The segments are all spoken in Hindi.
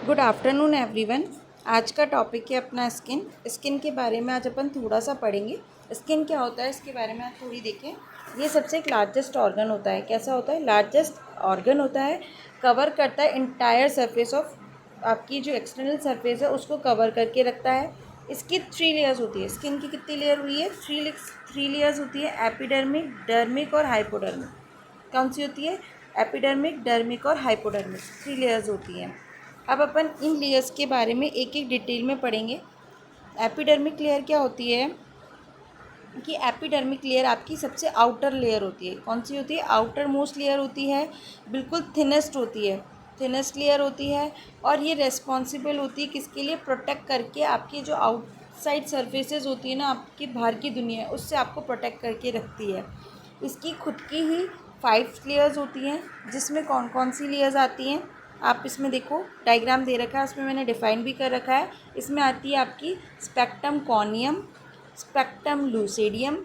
Good afternoon everyone. आज का टॉपिक है अपना स्किन के बारे में आज अपन थोड़ा सा पढ़ेंगे। स्किन क्या होता है इसके बारे में आज थोड़ी देखें। ये सबसे एक लार्जेस्ट ऑर्गन होता है। कैसा होता है? लार्जेस्ट ऑर्गन होता है। कवर करता है इंटायर सरफेस ऑफ आपकी जो एक्सटर्नल सरफेस है उसको कवर करके रखता है। इसकी 3 लेयर्स होती है। स्किन की कितनी लेयर हुई है? थ्री लेयर्स होती है, एपिडर्मिक, डर्मिक और हाइपोडर्मिक। कौन सी होती है? एपिडर्मिक, डर्मिक और हाइपोडर्मिक 3 लेयर्स होती हैं। अब अपन इन लेयर्स के बारे में एक एक डिटेल में पढ़ेंगे। एपिडर्मिक लेयर क्या होती है कि एपिडर्मिक लेयर आपकी सबसे आउटर लेयर होती है। कौन सी होती है? आउटर मोस्ट लेयर होती है, बिल्कुल थिनेस्ट होती है, थिनेस्ट लेयर होती है। और ये रेस्पॉन्सिबल होती है किसके लिए? प्रोटेक्ट करके आपकी जो आउटसाइड सर्फेसेस होती है ना, आपकी बाहर की दुनिया, उससे आपको प्रोटेक्ट करके रखती है। इसकी खुद की ही 5 लेयर्स होती हैं, जिसमें कौन कौन सी लेयर्स आती हैं आप इसमें देखो, डायग्राम दे रखा है, उसमें मैंने डिफाइन भी कर रखा है। इसमें आती है आपकी spectrum corneum, spectrum lucidum,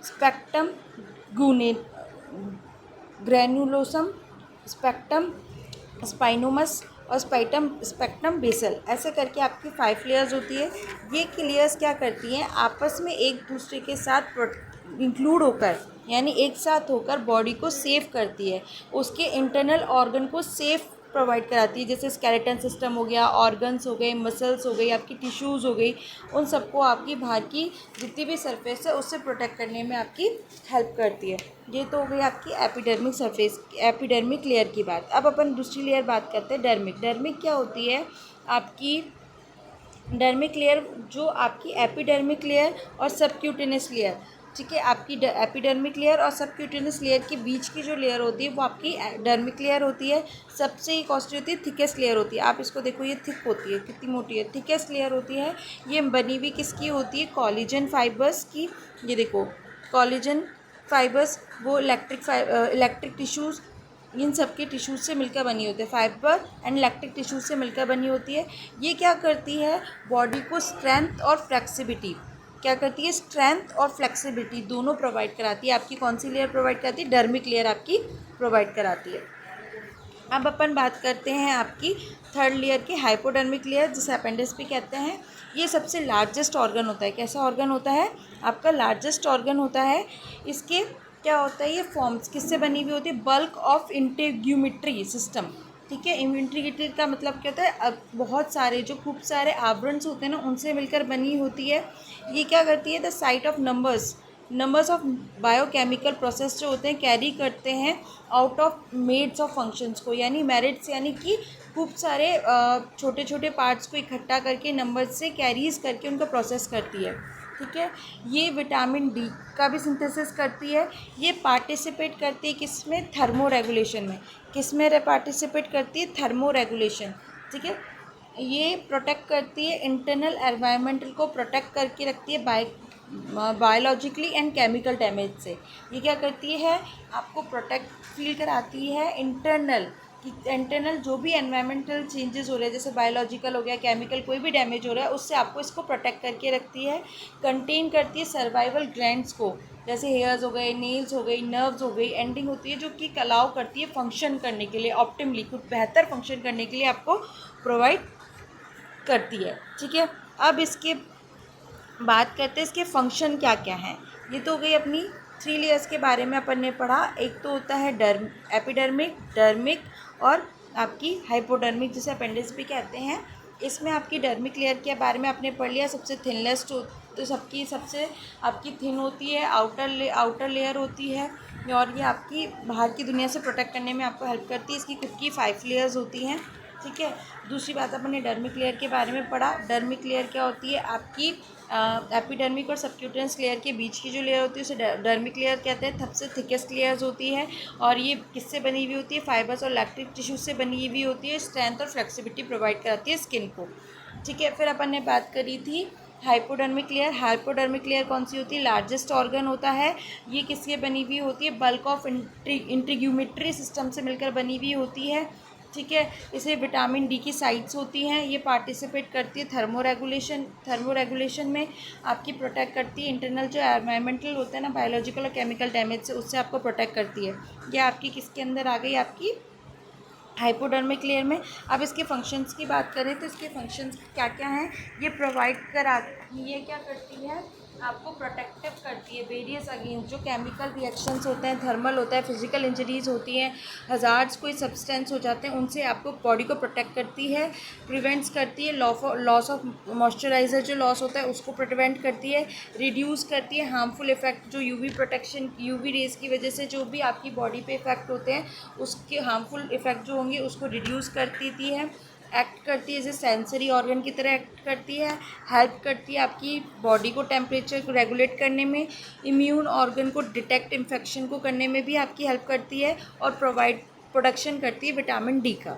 spectrum granulosum, spectrum spinosum और स्पेक्ट्रम बेसल। ऐसे करके आपकी 5 लेयर्स होती है। ये लेयर्स क्या करती हैं? आपस में एक दूसरे के साथ इंक्लूड होकर, यानी एक साथ होकर बॉडी को सेव करती है, उसके इंटरनल ऑर्गन को सेफ प्रोवाइड कराती है। जैसे स्केलेटन सिस्टम हो गया, ऑर्गन्स हो गए, मसल्स हो गई, आपकी टिश्यूज़ हो गई, उन सबको आपकी बाहर की जितनी भी सरफेस है उससे प्रोटेक्ट करने में आपकी हेल्प करती है। ये तो हो गई आपकी एपिडर्मिक सरफेस, एपिडर्मिक लेयर की बात। अब अपन दूसरी लेयर बात करते हैं, डर्मिक। डर्मिक क्या होती है? आपकी डर्मिक लेयर जो आपकी एपिडर्मिक लेयर और सबक्यूटेनियस लेयर, ठीक है, आपकी एपिडर्मिक लेयर और सबक्यूटेनियस लेयर के बीच की जो लेयर होती है वो आपकी डर्मिक लेयर होती है। सबसे ही कॉस्टली होती है, थिकेस्ट लेयर होती है। आप इसको देखो, ये थिक होती है, कितनी मोटी है, थिकेस्ट लेयर होती है। ये बनी हुई किसकी होती है? कोलेजन फाइबर्स की। ये देखो, कोलेजन फाइबर्स, वो इलेक्ट्रिक टिश्यूज़, इन सब के टिश्यूज से मिलकर बनी होती है। फाइबर एंड इलेक्ट्रिक टिश्यूज से मिलकर बनी होती है। ये क्या करती है? बॉडी को स्ट्रेंथ और फ्लेक्सिबिलिटी, क्या करती है? स्ट्रेंथ और फ्लेक्सिबिलिटी दोनों प्रोवाइड कराती है। आपकी कौन सी लेयर प्रोवाइड कराती है? डर्मिक लेयर आपकी प्रोवाइड कराती है। अब अपन बात करते हैं आपकी थर्ड लेयर की, हाइपोडर्मिक लेयर, जिसे अपेंडिक्स भी कहते हैं। ये सबसे लार्जेस्ट ऑर्गन होता है। कैसा ऑर्गन होता है? आपका लार्जेस्ट ऑर्गन होता है। इसके क्या होता है? ये फॉर्म्स किससे बनी हुई होती है? बल्क ऑफ इंटीग्यूमेट्री सिस्टम, ठीक है। इंटीग्रेटरी का मतलब क्या होता है? अब बहुत सारे जो खूब सारे आवरणस होते हैं ना, उनसे मिलकर बनी होती है। ये क्या करती है? The site of numbers of biochemical process जो होते हैं कैरी करते हैं out of meds of functions को, यानी मेरिट्स, यानी कि खूब सारे छोटे छोटे पार्ट्स को इकट्ठा करके नंबर्स से कैरीज करके उनका प्रोसेस करती है, ठीक है। ये विटामिन डी का भी सिंथेसिस करती है। ये पार्टिसिपेट करती है किसमें? थर्मो रेगुलेशन में। किसमें पार्टिसिपेट करती है? थर्मो रेगुलेशन, ठीक है। ये प्रोटेक्ट करती है इंटरनल एनवायरनमेंटल को, प्रोटेक्ट करके रखती है बायोलॉजिकली एंड केमिकल डैमेज से। ये क्या करती है? आपको प्रोटेक्ट फील कराती है इंटरनल, कि इंटरनल जो भी एनवायरमेंटल चेंजेस हो रहे हैं, जैसे बायोलॉजिकल हो गया, केमिकल कोई भी डैमेज हो रहा है, उससे आपको इसको प्रोटेक्ट करके रखती है। कंटेन करती है सर्वाइवल ग्लैंड्स को, जैसे हेयर्स हो गए, नेल्स हो गई, नर्व्स हो गई, एंडिंग होती है, जो कि अलाउ करती है फंक्शन करने के लिए, ऑप्टिमली, कुछ बेहतर फंक्शन करने के लिए आपको प्रोवाइड करती है, ठीक है। अब इसके बात करते हैं इसके फंक्शन क्या क्या हैं। ये तो हो गई अपनी 3 लेयर्स के बारे में अपन ने पढ़ा। एक तो होता है एपिडर्मिक, डर्मिक और आपकी हाइपोडर्मिक, जिसे अपेंडिक्स भी कहते हैं। इसमें आपकी डर्मिक लेयर के बारे में आपने पढ़ लिया। सबसे थिनलेस्ट तो सबकी सबसे आपकी थिन होती है, आउटर लेयर होती है, और ये आपकी बाहर की दुनिया से प्रोटेक्ट करने में आपको हेल्प करती है। इसकी खुद की 5 लेयर्स होती हैं, ठीक है। दूसरी बात अपन ने डर्मिक लेयर के बारे में पढ़ा। डर्मिक लेयर क्या होती है? आपकी एपिडर्मिक और सबक्यूटेनियस लेयर के बीच की जो लेयर होती है उसे डर्मिक लेयर कहते हैं। सबसे थिकेस्ट लेयर्स होती है, और ये किससे बनी हुई होती है? फाइबर्स और इलेक्ट्रिक टिश्यूज से बनी हुई होती है। स्ट्रेंथ और फ्लेक्सिबिलिटी प्रोवाइड कराती है स्किन को, ठीक है। फिर अपन ने बात करी थी हाइपोडर्मिक लेयर। हाइपोडर्मिक लेयर कौन सी होती है? लार्जेस्ट ऑर्गन होता है। ये किससे बनी हुई होती है? बल्क ऑफ इंटीग्यूमेट्री सिस्टम से मिलकर बनी हुई होती है, ठीक है। इसे विटामिन डी की साइट्स होती हैं। ये पार्टिसिपेट करती है थर्मो रेगुलेशन में, आपकी प्रोटेक्ट करती है इंटरनल जो एनवायरमेंटल होता है ना, बायोलॉजिकल और केमिकल डैमेज से, उससे आपको प्रोटेक्ट करती है। ये आपकी किसके अंदर आ गई? आपकी हाइपोडर्मिक लेयर में। अब इसके फंक्शंस की बात करें तो इसके फंक्शंस क्या क्या हैं, ये प्रोवाइड करा, ये क्या करती है, आपको प्रोटेक्टिव करती है वेरियस अगेंस्ट जो केमिकल रिएक्शंस होते हैं, थर्मल होता है, फिजिकल इंजरीज होती हैं, हज़ार्ड्स कोई सब्सटेंस हो जाते हैं, उनसे आपको बॉडी को प्रोटेक्ट करती है, प्रिवेंट्स करती है, लॉस ऑफ मॉइस्चराइजर जो लॉस होता है उसको प्रिवेंट करती है, रिड्यूस करती है हार्मफुल इफेक्ट जो यूवी प्रोटेक्शन, यूवी रेज की वजह से जो भी आपकी बॉडी पे इफेक्ट होते हैं उसके हार्मफुल इफेक्ट जो होंगे उसको रिड्यूस करती है, एक्ट करती है एज ए सेंसरी ऑर्गन की तरह एक्ट करती है, हेल्प करती है आपकी बॉडी को टेम्परेचर को रेगुलेट करने में, इम्यून ऑर्गन को डिटेक्ट इन्फेक्शन को करने में भी आपकी हेल्प करती है, और प्रोडक्शन करती है विटामिन डी का।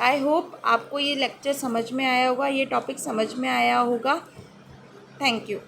आई होप आपको ये लेक्चर समझ में आया होगा, ये टॉपिक समझ में आया होगा। Thank you.